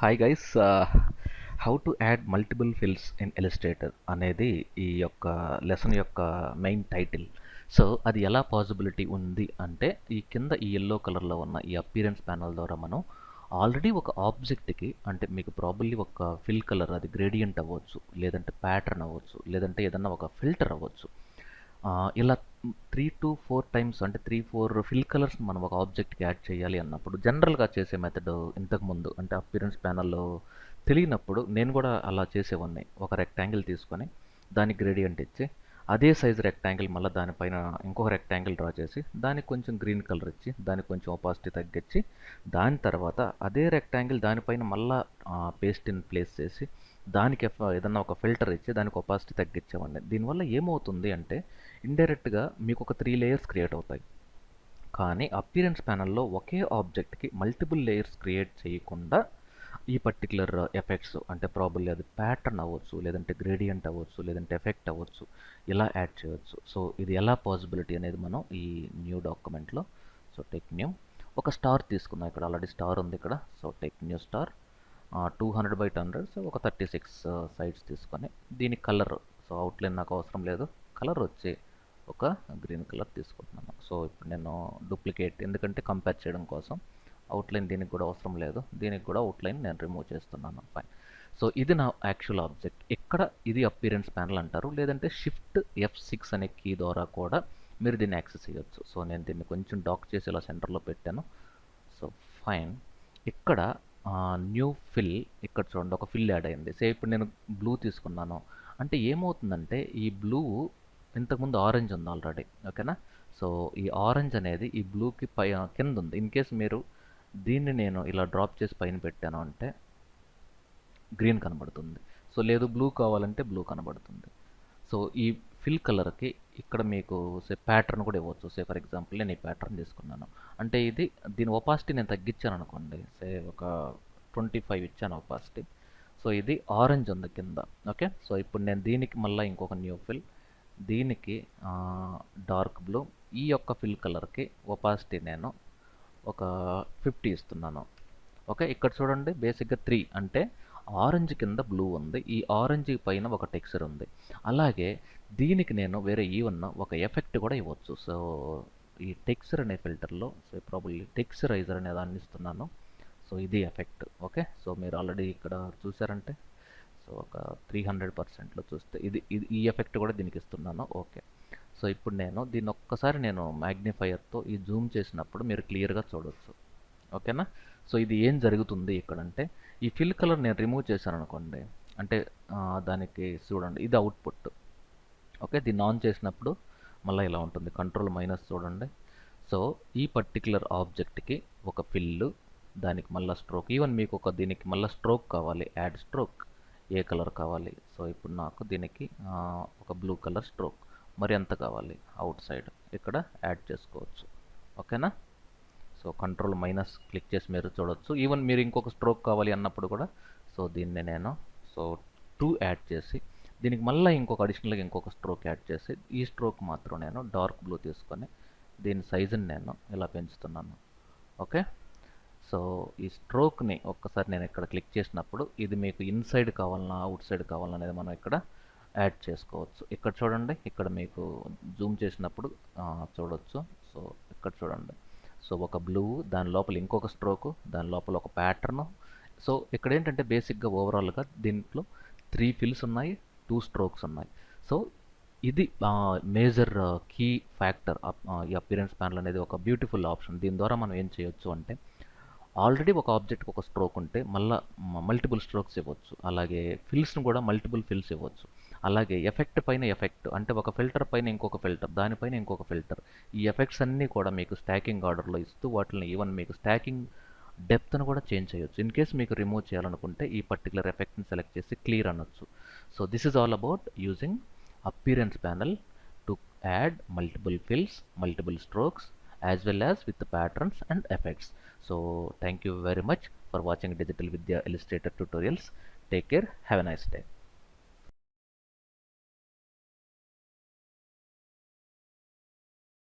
Hi guys, how to add multiple fills in Illustrator అనేది ఈ యొక్క లెసన్ యొక్క మెయిన్ టైటిల్. సో అది ఎలా పాసిబిలిటీ ఉంది అంటే ఈ కింద ఈ ఎల్లో కలర్లో ఉన్న ఈ అపీరెన్స్ ప్యానల్ ద్వారా మనం ఆల్రెడీ ఒక ఆబ్జెక్ట్కి, అంటే మీకు ప్రాబబ్లీ ఒక ఫిల్ కలర్, అది గ్రేడియంట్ అవ్వచ్చు, లేదంటే ప్యాటర్న్ అవ్వచ్చు, లేదంటే ఏదన్నా ఒక ఫిల్టర్ అవ్వచ్చు. ఇలా 3 to 4 టైమ్స్, అంటే 3-4 ఫిల్ కలర్స్ మనం ఒక ఆబ్జెక్ట్కి యాడ్ చేయాలి అన్నప్పుడు జనరల్గా చేసే మెథడ్ ఇంతకుముందు అంటే అపిరెన్స్ ప్యానల్లో తెలియనప్పుడు నేను కూడా అలా చేసేవాడిని. ఒక రెక్టాంగిల్ తీసుకొని దానికి గ్రేడియంట్ ఇచ్చి అదే సైజ్ రెక్టాంగిల్ మళ్ళీ దానిపైన ఇంకొక రెక్టాంగిల్ డ్రా చేసి దానికి కొంచెం గ్రీన్ కలర్ ఇచ్చి దానికి కొంచెం ఒపాసిటీ తగ్గించి దాని తర్వాత అదే రెక్టాంగిల్ దానిపైన మళ్ళీ పేస్ట్ ఇన్ ప్లేస్ చేసి దానికి ఏదన్నా ఒక ఫిల్టర్ ఇచ్చి దానికి ఒపాసిటీ తగ్గించామండి. దీనివల్ల ఏమవుతుంది అంటే ఇండైరెక్ట్గా మీకు ఒక 3 లేయర్స్ క్రియేట్ అవుతాయి. కానీ అపిరెన్స్ ప్యానల్లో ఒకే ఆబ్జెక్ట్కి మల్టిపుల్ లేయర్స్ క్రియేట్ చేయకుండా ఈ పర్టికులర్ ఎఫెక్ట్స్, అంటే ప్రాబబ్లీ అది ప్యాటర్న్ అవ్వచ్చు, లేదంటే గ్రేడియంట్ అవ్వచ్చు, లేదంటే ఎఫెక్ట్ అవ్వచ్చు, ఇలా యాడ్ చేయవచ్చు. సో ఇది ఎలా పాసిబిలిటీ అనేది మనం ఈ న్యూ డాక్యుమెంట్లో, సో టెక్ న్యూ ఒక స్టార్ తీసుకుందాం. ఇక్కడ ఆల్రెడీ స్టార్ ఉంది ఇక్కడ. So tech new star 200 by 100, so ఒక 36 సైడ్స్ తీసుకొని దీని కలర్, సో అవుట్లైన్ నాకు అవసరం లేదు, కలర్ వచ్చి ఒక గ్రీన్ కలర్ తీసుకుంటున్నాను. సో ఇప్పుడు నేను డూప్లికేట్, ఎందుకంటే కంపేర్ చేయడం కోసం అవుట్లైన్ దీనికి కూడా అవసరం లేదు, దీనికి కూడా అవుట్లైన్ నేను రిమూవ్ చేస్తున్నాను. ఫైన్. సో ఇది నా యాక్చువల్ ఆబ్జెక్ట్. ఇక్కడ ఇది అపిరెన్స్ ప్యానల్ అంటారు, లేదంటే షిఫ్ట్ F6 అనే కీ ద్వారా కూడా మీరు దీన్ని యాక్సెస్ చేయొచ్చు. సో నేను దీన్ని కొంచెం డాక్ చేసి ఇలా సెంటర్లో పెట్టాను. So fine. ఇక్కడ న్యూ ఫిల్, ఇక్కడ చూడండి ఒక ఫిల్ యాడ్ అయింది. సే ఇప్పుడు నేను బ్లూ తీసుకున్నాను అంటే ఏమవుతుందంటే ఈ బ్లూ ఇంతకుముందు ఆరెంజ్ ఉంది ఆల్రెడీ, ఓకేనా. సో ఈ ఆరెంజ్ అనేది ఈ బ్లూకి కింద ఉంది. ఇన్ కేస్ మీరు దీన్ని నేను ఇలా డ్రాప్ చేసి పైన పెట్టాను అంటే గ్రీన్ కనబడుతుంది. సో లేదు బ్లూ కావాలంటే బ్లూ కనబడుతుంది. సో ఈ ఫిల్ కలర్కి ఇక్కడ మీకు సే ప్యాటర్న్ కూడా ఇవ్వచ్చు. సే ఫర్ ఎగ్జాంపుల్ నేను ఈ ప్యాటర్న్ తీసుకున్నాను అంటే ఇది దీని ఒపాసిటీ నేను తగ్గించాను అనుకోండి, సే ఒక 25 ఇచ్చాను ఒపాసిటీ. సో ఇది ఆరెంజ్ ఉంది కింద, ఓకే. సో ఇప్పుడు నేను దీనికి మళ్ళీ ఇంకొక న్యూ ఫిల్, దీనికి డార్క్ బ్లూ, ఈ యొక్క ఫిల్ కలర్కి ఒపాసిటీ నేను ఒక 50 ఇస్తున్నాను, ఓకే. ఇక్కడ చూడండి బేసిక్గా 3 అంటే ఆరెంజ్ కింద బ్లూ ఉంది, ఈ ఆరెంజ్ పైన ఒక టెక్స్చర్ ఉంది. అలాగే దీనికి నేను వేరే ఈవెన్ ఒక ఎఫెక్ట్ కూడా ఇవ్వచ్చు. సో ఈ టెక్స్చర్ అనే ఫిల్టర్లో సో ప్రాబబ్లీ టెక్స్చరైజర్ అనే దాన్ని ఇస్తున్నాను. సో ఇది ఎఫెక్ట్, ఓకే. సో మీరు ఆల్రెడీ ఇక్కడ చూసారంటే సో ఒక 300%లో చూస్తే ఇది ఈ ఎఫెక్ట్ కూడా దీనికి ఇస్తున్నాను, ఓకే. సో ఇప్పుడు నేను దీన్ని ఒక్కసారి నేను మ్యాగ్నిఫైయర్తో ఈ జూమ్ చేసినప్పుడు మీరు క్లియర్గా చూడవచ్చు, ఓకేనా. సో ఇది ఏం జరుగుతుంది ఇక్కడ అంటే ఈ ఫిల్ కలర్ నేను రిమూవ్ చేశాను అనుకోండి, అంటే దానికి చూడండి ఇది అవుట్పుట్, ఓకే. దీన్ని ఆన్ చేసినప్పుడు మళ్ళీ ఇలా ఉంటుంది, కంట్రోల్ మైనస్ చూడండి. సో ఈ పర్టికులర్ ఆబ్జెక్ట్కి ఒక ఫిల్లు, దానికి మళ్ళీ స్ట్రోక్, ఈవెన్ మీకు ఒక దీనికి మళ్ళీ స్ట్రోక్ కావాలి, యాడ్ స్ట్రోక్, ఏ కలర్ కావాలి. సో ఇప్పుడు నాకు దీనికి ఒక బ్లూ కలర్ స్ట్రోక్, మరి ఎంత కావాలి అవుట్ సైడ్ ఇక్కడ యాడ్ చేసుకోవచ్చు, ఓకేనా. సో కంట్రోల్ మైనస్ క్లిక్ చేసి మీరు చూడవచ్చు. ఈవెన్ మీరు ఇంకొక స్ట్రోక్ కావాలి అన్నప్పుడు కూడా సో దీన్ని నేను సో 2 యాడ్ చేసి దీనికి మళ్ళీ ఇంకొక అడిషనల్గా ఇంకొక స్ట్రోక్ యాడ్ చేసి ఈ స్ట్రోక్ మాత్రం నేను డార్క్ బ్లూ తీసుకొని దీని సైజుని నేను ఇలా పెంచుతున్నాను, ఓకే. సో ఈ స్ట్రోక్ని ఒక్కసారి నేను ఇక్కడ క్లిక్ చేసినప్పుడు ఇది మీకు ఇన్సైడ్ కావాలన్నా అవుట్ సైడ్ కావాలన్నా అనేది మనం ఇక్కడ యాడ్ చేసుకోవచ్చు. ఇక్కడ చూడండి, ఇక్కడ మీకు జూమ్ చేసినప్పుడు చూడవచ్చు. సో ఇక్కడ చూడండి, సో ఒక బ్లూ, దాని లోపల ఇంకొక స్ట్రోకు, దాని లోపల ఒక ప్యాటర్ను. సో ఇక్కడ ఏంటంటే బేసిక్గా ఓవరాల్గా దీంట్లో 3 ఫిల్స్ ఉన్నాయి, 2 స్ట్రోక్స్ ఉన్నాయి. సో ఇది మేజర్ కీ ఫ్యాక్టర్. ఈ అపిరెన్స్ ప్యానల్ అనేది ఒక బ్యూటిఫుల్ ఆప్షన్. దీని ద్వారా మనం ఏం చేయొచ్చు అంటే ఆల్రెడీ ఒక ఆబ్జెక్ట్కి ఒక స్ట్రోక్ ఉంటే మళ్ళీ మల్టిపుల్ స్ట్రోక్స్ ఇవ్వచ్చు, అలాగే ఫిల్స్ను కూడా మల్టిపుల్ ఫిల్స్ ఇవ్వచ్చు, అలాగే ఎఫెక్ట్ పైన ఎఫెక్ట్, అంటే ఒక ఫిల్టర్ పైన ఇంకొక ఫిల్టర్, దానిపైన ఇంకొక ఫిల్టర్, ఈ ఎఫెక్ట్స్ అన్నీ కూడా మీకు స్టాకింగ్ ఆర్డర్లో ఇస్తూ వాటిని ఈవెన్ మీకు స్టాకింగ్ డెప్త్ను కూడా చేంజ్ చేయొచ్చు. ఇన్ కేస్ మీకు రిమూవ్ చేయాలనుకుంటే ఈ పర్టికులర్ ఎఫెక్ట్ని సెలెక్ట్ చేసి క్లియర్ అనొచ్చు. So this is all about using appearance panel to add multiple fills, multiple strokes, as well as with the patterns and effects. So thank you very much for watching Digital Vidya Illustrator tutorials. Take care. Have a nice day.